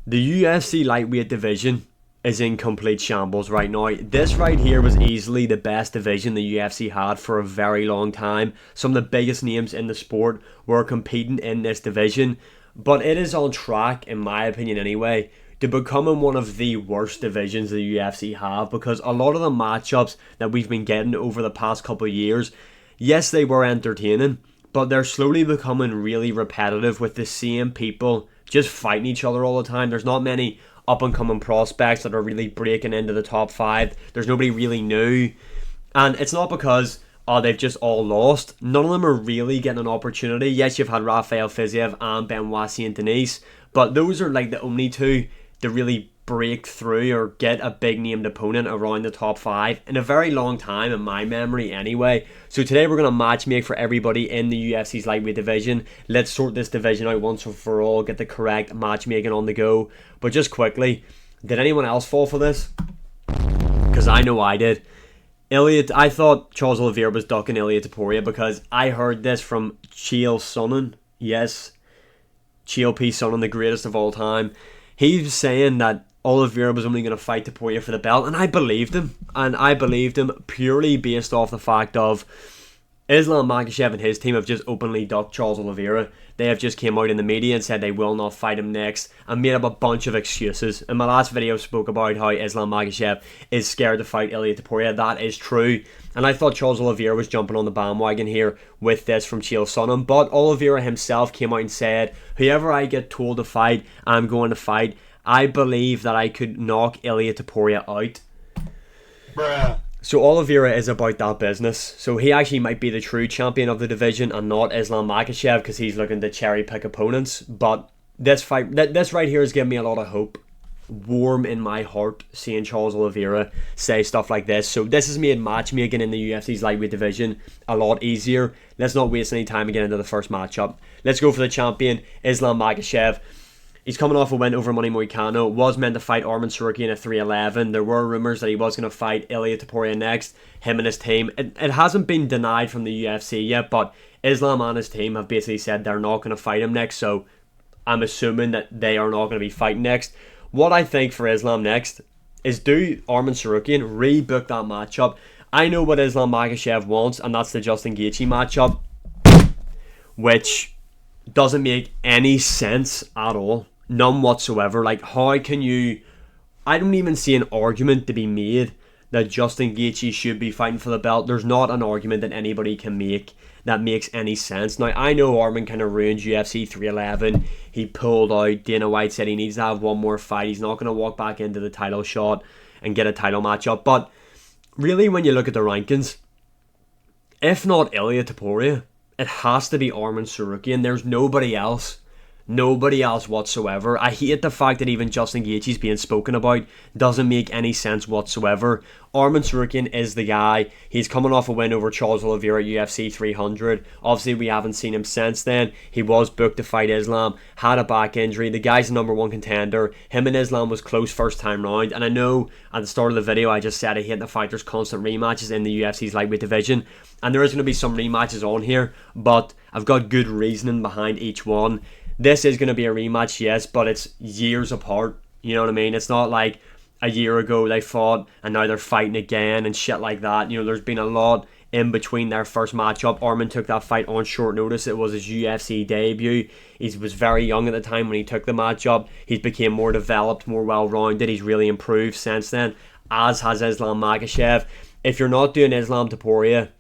The UFC lightweight division is in complete shambles right now. This right here was easily the best division the UFC had for a very long time. Some of the biggest names in the sport were competing in this division, but it is on track, in my opinion anyway, to becoming one of the worst divisions the UFC have, because a lot of the matchups that we've been getting over the past couple of years, yes, they were entertaining, but they're slowly becoming really repetitive with the same people just fighting each other all the time. There's not many up-and-coming prospects that are really breaking into the top 5. There's nobody really new. And it's not because they've just all lost. None of them are really getting an opportunity. Yes, you've had Rafael Fiziev and Benoit Saint Denis, but those are like the only two to really break through or get a big named opponent around the top 5 in a very long time, in my memory anyway. So today we're going to match make for everybody in the UFC's lightweight division. Let's sort this division out once and for all, get the correct matchmaking on the go. But just quickly, did anyone else fall for this? Because I know I did. I thought Charles Oliveira was ducking Ilia Topuria because I heard this from Chael Sonnen. Yes, Chael P. Sonnen, the greatest of all time. He was saying that Oliveira was only going to fight Topuria for the belt, and I believed him. And I believed him purely based off the fact of Islam Makhachev and his team have just openly ducked Charles Oliveira. They have just came out in the media and said they will not fight him next and made up a bunch of excuses. In my last video I spoke about how Islam Makhachev is scared to fight Ilia Topuria. That is true. And I thought Charles Oliveira was jumping on the bandwagon here with this from Chael Sonnen. But Oliveira himself came out and said, whoever I get told to fight, I'm going to fight. I believe that I could knock Ilia Topuria out. Bruh. So Oliveira is about that business. So he actually might be the true champion of the division and not Islam Makhachev because he's looking to cherry pick opponents. But this fight, this right here is giving me a lot of hope. Warm in my heart seeing Charles Oliveira say stuff like this. So this has made matchmaking in the UFC's lightweight division a lot easier. Let's not waste any time and get into the first matchup. Let's go for the champion, Islam Makhachev. He's coming off a win over Money Moicano. Was meant to fight Arman Tsarukyan at 311. There were rumours that he was going to fight Ilia Topuria next, him and his team. It hasn't been denied from the UFC yet, but Islam and his team have basically said they're not going to fight him next, so I'm assuming that they are not going to be fighting next. What I think for Islam next is do Arman Tsarukyan rebook that matchup. I know what Islam Makhachev wants, and that's the Justin Gaethje matchup, which doesn't make any sense at all. None whatsoever. Like, how can you... I don't even see an argument to be made that Justin Gaethje should be fighting for the belt. There's not an argument that anybody can make that makes any sense. Now, I know Arman kind of ruined UFC 311. He pulled out. Dana White said he needs to have one more fight. He's not going to walk back into the title shot and get a title matchup. But really, when you look at the rankings, if not Ilia Topuria, it has to be Arman Tsarukyan. There's nobody else. Nobody else whatsoever. I hate the fact that even Justin Gaethje's being spoken about. Doesn't make any sense whatsoever. Arman Tsarukyan is the guy. He's coming off a win over Charles Oliveira at UFC 300. Obviously, we haven't seen him since then. He was booked to fight Islam. Had a back injury. The guy's the number one contender. Him and Islam was close first time round. And I know at the start of the video I just said I hate the fact there's constant rematches in the UFC's lightweight division. And there is going to be some rematches on here. But I've got good reasoning behind each one. This is going to be a rematch, yes, but it's years apart. You know what I mean? It's not like a year ago they fought and now they're fighting again and shit like that. You know, there's been a lot in between their first matchup. Arman took that fight on short notice. It was his UFC debut. He was very young at the time when he took the matchup. He's became more developed, more well-rounded. He's really improved since then, as has Islam Makhachev. If you're not doing Islam Topuria,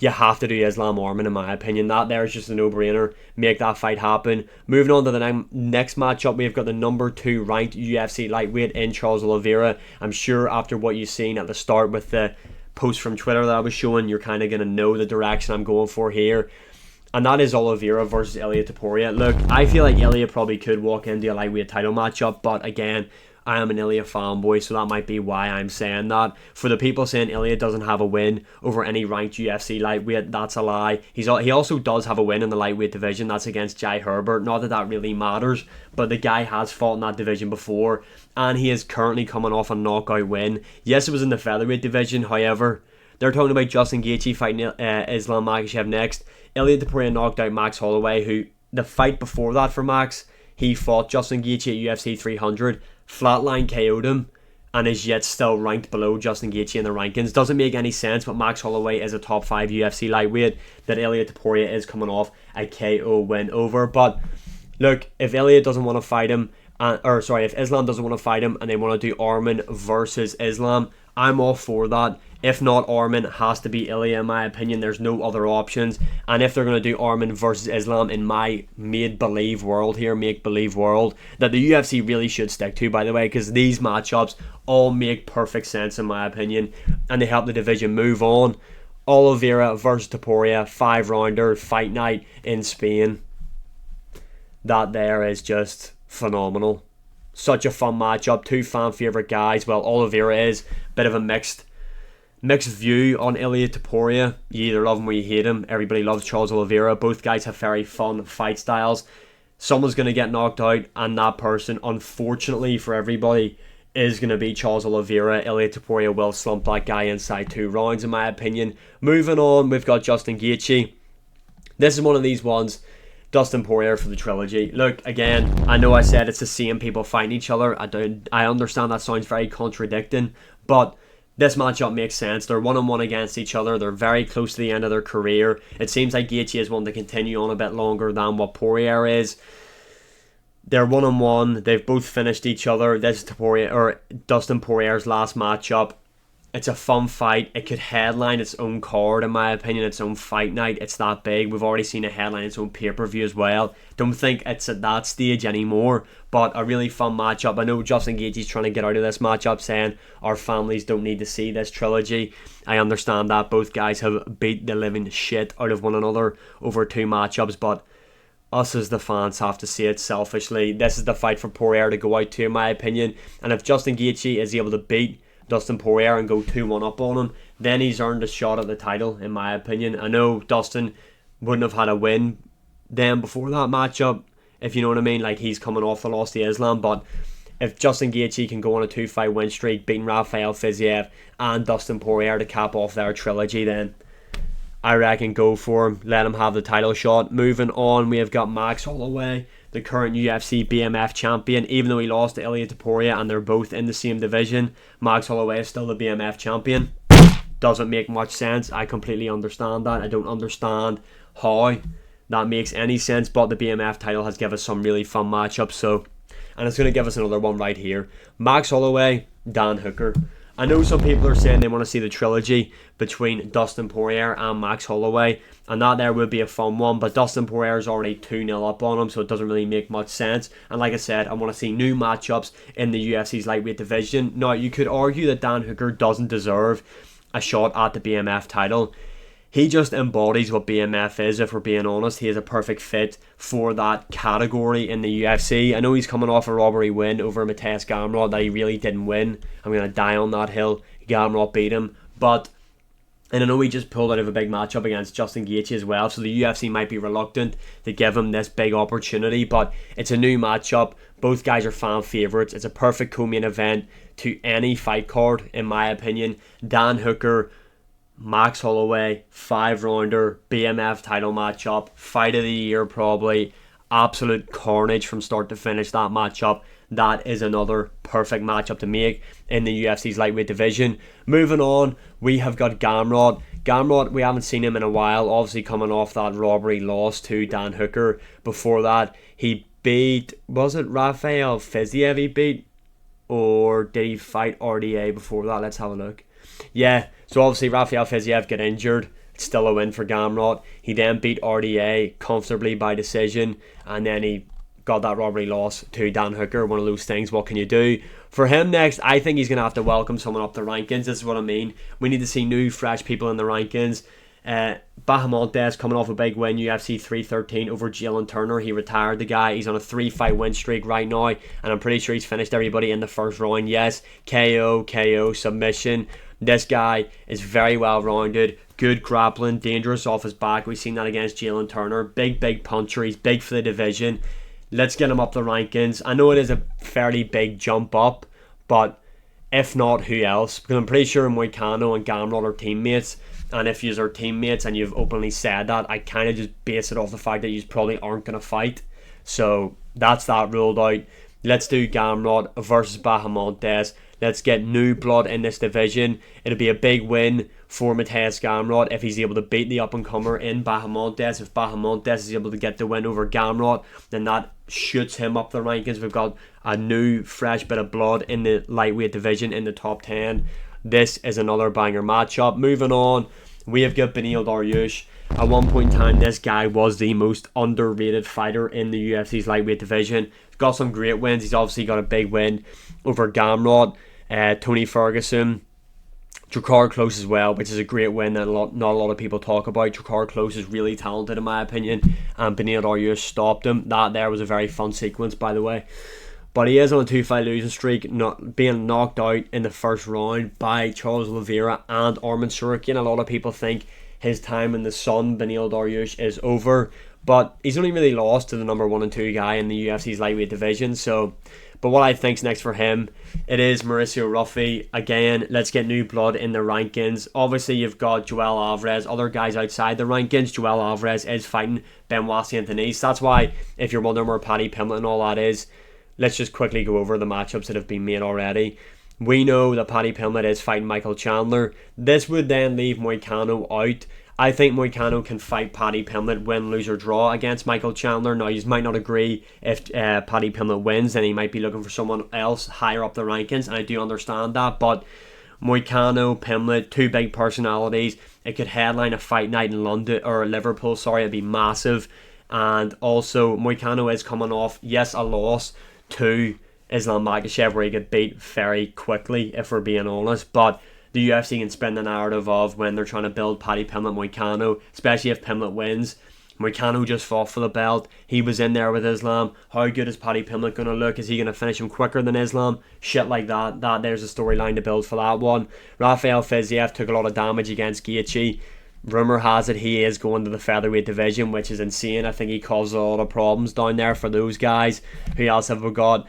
you have to do Islam Arman, in my opinion. That there is just a no-brainer. Make that fight happen. Moving on to the next matchup, we've got the number 2 ranked UFC lightweight in Charles Oliveira. I'm sure after what you've seen at the start with the post from Twitter that I was showing, you're kind of going to know the direction I'm going for here. And that is Oliveira versus Ilia Topuria. Look, I feel like Ilia probably could walk into a lightweight title matchup, but again, I am an Ilia fanboy, so that might be why I'm saying that. For the people saying Ilia doesn't have a win over any ranked UFC lightweight, that's a lie. He also does have a win in the lightweight division. That's against Jai Herbert. Not that that really matters, but the guy has fought in that division before, and he is currently coming off a knockout win. Yes, it was in the featherweight division, however, they're talking about Justin Gaethje fighting Islam Makhachev next. Ilia Topuria knocked out Max Holloway, who, the fight before that for Max, he fought Justin Gaethje at UFC 300, flatline KO'd him, and is yet still ranked below Justin Gaethje in the rankings. Doesn't make any sense, but Max Holloway is a top 5 UFC lightweight that Ilia Topuria is coming off a KO win over. But look, if Ilia doesn't want to fight him, if Islam doesn't want to fight him and they want to do Arman versus Islam, I'm all for that. If not, Arman has to be Ilia in my opinion. There's no other options. And if they're going to do Arman versus Islam in my make-believe world that the UFC really should stick to, by the way, because these matchups all make perfect sense in my opinion, and they help the division move on. Oliveira versus Topuria, 5-rounder fight night in Spain. That there is just phenomenal. Such a fun matchup. Two fan favourite guys. Well, Oliveira is a bit of a mixed view on Ilia Topuria. You either love him or you hate him. Everybody loves Charles Oliveira. Both guys have very fun fight styles. Someone's going to get knocked out, and that person, unfortunately for everybody, is going to be Charles Oliveira. Ilia Topuria will slump that guy inside 2 rounds, in my opinion. Moving on, we've got Justin Gaethje. This is one of these ones. Dustin Poirier for the trilogy. Look, again, I know I said it's the same people fighting each other. I understand that sounds very contradicting, but this matchup makes sense. They're 1-on-1 against each other. They're very close to the end of their career. It seems like Gaethje is one to continue on a bit longer than what Poirier is. They're 1-on-1. They've both finished each other. This is Dustin Poirier's last matchup. It's a fun fight. It could headline its own card, in my opinion, its own fight night. It's that big. We've already seen a headline its own pay-per-view as well. Don't think it's at that stage anymore, but a really fun matchup. I know Justin Gaethje's trying to get out of this matchup, saying our families don't need to see this trilogy. I understand that. Both guys have beat the living shit out of one another over 2 matchups, but us as the fans have to see it selfishly. This is the fight for Poirier to go out to, in my opinion. And if Justin Gaethje is able to beat Dustin Poirier and go 2-1 up on him, then he's earned a shot at the title, in my opinion. I know Dustin wouldn't have had a win then before that matchup, if you know what I mean. Like, he's coming off the loss to Islam, but if Justin Gaethje can go on a 2-fight win streak, beating Rafael Fiziev and Dustin Poirier to cap off their trilogy, then I reckon go for him. Let him have the title shot. Moving on, we have got Max Holloway, the current UFC BMF champion. Even though he lost to Ilia Topuria and they're both in the same division, Max Holloway is still the BMF champion. Doesn't make much sense. I completely understand that. I don't understand how that makes any sense, but the BMF title has given us some really fun matchups, and it's going to give us another one right here. Max Holloway, Dan Hooker. I know some people are saying they want to see the trilogy between Dustin Poirier and Max Holloway, and that there would be a fun one, but Dustin Poirier is already 2-0 up on him, so it doesn't really make much sense. And like I said, I want to see new matchups in the UFC's lightweight division. Now, you could argue that Dan Hooker doesn't deserve a shot at the BMF title. He just embodies what BMF is, if we're being honest. He is a perfect fit for that category in the UFC. I know he's coming off a robbery win over Mateusz Gamrot that he really didn't win. I'm going to die on that hill. Gamrot beat him. And I know he just pulled out of a big matchup against Justin Gaethje as well, so the UFC might be reluctant to give him this big opportunity, but it's a new matchup. Both guys are fan favourites. It's a perfect co-main event to any fight card, in my opinion. Dan Hooker, Max Holloway, 5-rounder, BMF title matchup, fight of the year probably, absolute carnage from start to finish, that matchup. That is another perfect matchup to make in the UFC's lightweight division. Moving on, we have got Gamrot. Gamrot, we haven't seen him in a while, obviously coming off that robbery loss to Dan Hooker. Before that, he beat, was it Rafael Fiziev he beat? Or did he fight RDA before that? Let's have a look. Yeah, so obviously Rafael Fiziev got injured. It's still a win for Gamrot. He then beat RDA comfortably by decision, and then he got that robbery loss to Dan Hooker. One of those things, what can you do? For him next, I think he's going to have to welcome someone up the rankings. This is what I mean. We need to see new, fresh people in the rankings. Bahamontes coming off a big win, UFC 313 over Jalen Turner. He retired the guy. He's on a 3-fight win streak right now, and I'm pretty sure he's finished everybody in the first round. Yes, KO, submission. This guy is very well rounded, good grappling, dangerous off his back. We've seen that against Jalen Turner. Big puncher. He's big for the division. Let's get him up the rankings. I know it is a fairly big jump up, but if not, who else? Because I'm pretty sure Moicano and Gamrot are teammates, and if you are teammates and you've openly said that, I kind of just base it off the fact that you probably aren't going to fight. So that's that ruled out. Let's do Gamrot versus Bahamontes. Let's get new blood in this division. It'll be a big win for Mateusz Gamrot if he's able to beat the up-and-comer in Bahamontes. If Bahamontes is able to get the win over Gamrot, then that shoots him up the rankings. We've got a new, fresh bit of blood in the lightweight division in the top 10. This is another banger matchup. Moving on, we have got Beneil Dariush. At one point in time, this guy was the most underrated fighter in the UFC's lightweight division. He's got some great wins. He's obviously got a big win over Gamrot, Tony Ferguson, Drakkar Klose as well, which is a great win that not a lot of people talk about. Drakkar Klose is really talented in my opinion, and Beneil Dariush stopped him. That there was a very fun sequence, by the way. But he is on a 2-fight losing streak, not being knocked out in the first round by Charles Oliveira and Arman Tsarukyan. A lot of people think his time in the sun, Beneil Dariush, is over, but he's only really lost to the number 1 and 2 guy in the UFC's lightweight division. So, but what I think's next for him, it is Mauricio Ruffi. Again, let's get new blood in the rankings. Obviously, you've got Joel Alvarez, other guys outside the rankings. Joel Alvarez is fighting Benoit Saint-Denis. That's why, if you're wondering where Paddy Pimblett and all that is, let's just quickly go over the matchups that have been made already. We know that Paddy Pimblett is fighting Michael Chandler. This would then leave Moicano out. I think Moicano can fight Paddy Pimblett, win, lose or draw against Michael Chandler. Now, you might not agree if Paddy Pimblett wins, then he might be looking for someone else higher up the rankings, and I do understand that. But Moicano, Pimblett, two big personalities. It could headline a fight night in London or Liverpool. Sorry, it'd be massive. And also, Moicano is coming off, yes, a loss to Islam Makhachev, where he got beat very quickly, if we're being honest. But the UFC can spin the narrative of when they're trying to build Paddy Pimblett Moicano, especially if Pimblett wins. Moicano just fought for the belt. He was in there with Islam. How good is Paddy Pimblett going to look? Is he going to finish him quicker than Islam? Shit like that. There's a storyline to build for that one. Rafael Fiziev took a lot of damage against Gaethje. Rumour has it he is going to the featherweight division, which is insane. I think he causes a lot of problems down there for those guys. Who else have we got?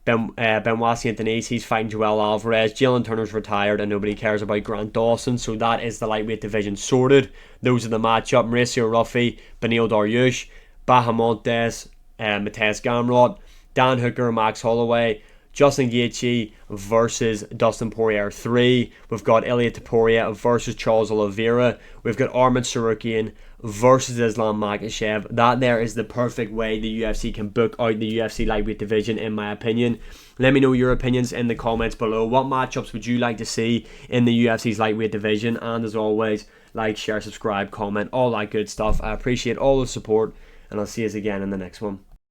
Benoit Saint-Denis, he's fighting Joel Alvarez. Jalen Turner's retired and nobody cares about Grant Dawson. So that is the lightweight division sorted. Those are the matchup. Mauricio Ruffi, Beneil Dariush, Bahamontes, Mateusz Gamrot, Dan Hooker, Max Holloway, Justin Gaethje versus Dustin Poirier 3. We've got Ilia Topuria versus Charles Oliveira. We've got Arman Tsarukyan versus Islam Makhachev. That there is the perfect way the UFC can book out the UFC lightweight division, in my opinion. Let me know your opinions in the comments below. What matchups would you like to see in the UFC's lightweight division? And as always, like, share, subscribe, comment, all that good stuff. I appreciate all the support, and I'll see you again in the next one.